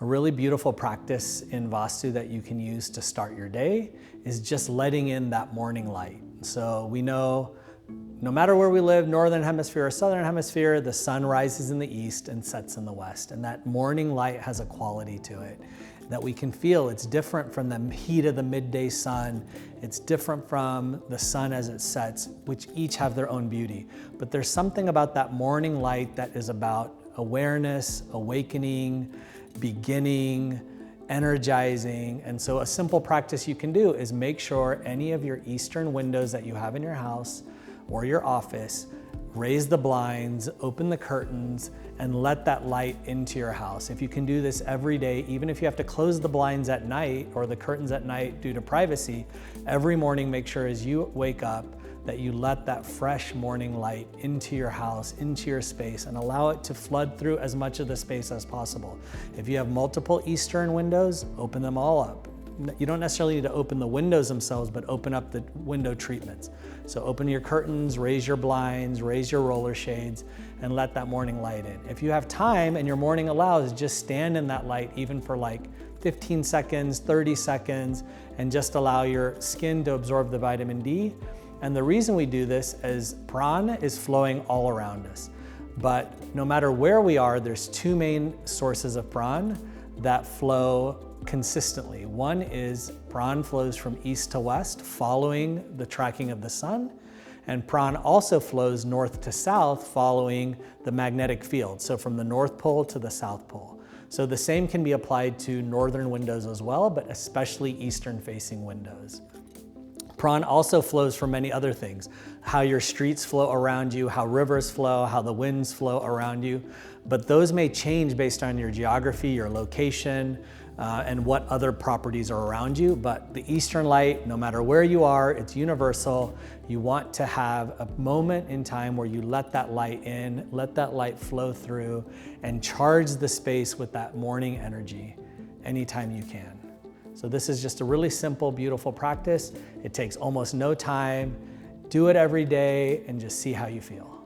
A really beautiful practice in Vastu that you can use to start your day is just letting in that morning light. So we know no matter where we live, northern hemisphere or southern hemisphere, the sun rises in the east and sets in the west. And that morning light has a quality to it that we can feel. It's different from the heat of the midday sun. It's different from the sun as it sets, which each have their own beauty. But there's something about that morning light that is about awareness, awakening, beginning, energizing. And so a simple practice you can do is make sure any of your eastern windows that you have in your house or your office, raise the blinds, open the curtains, and let that light into your house. If you can do this every day, even if you have to close the blinds at night or the curtains at night due to privacy, every morning make sure as you wake up that you let that fresh morning light into your house, into your space, and allow it to flood through as much of the space as possible. If you have multiple eastern windows, open them all up. You don't necessarily need to open the windows themselves, but open up the window treatments. So open your curtains, raise your blinds, raise your roller shades, and let that morning light in. If you have time and your morning allows, just stand in that light even for like 15 seconds, 30 seconds, and just allow your skin to absorb the vitamin D. And the reason we do this is Prana is flowing all around us. But no matter where we are, there's two main sources of Prana that flow consistently. One is Prana flows from east to west, following the tracking of the sun. And Prana also flows north to south, following the magnetic field. So from the North Pole to the South Pole. So the same can be applied to northern windows as well, but especially eastern facing windows. Prana also flows from many other things. How your streets flow around you, how rivers flow, how the winds flow around you. But those may change based on your geography, your location, and what other properties are around you. But the eastern light, no matter where you are, it's universal. You want to have a moment in time where you let that light in, let that light flow through, and charge the space with that morning energy anytime you can. So this is just a really simple, beautiful practice. It takes almost no time. Do it every day and just see how you feel.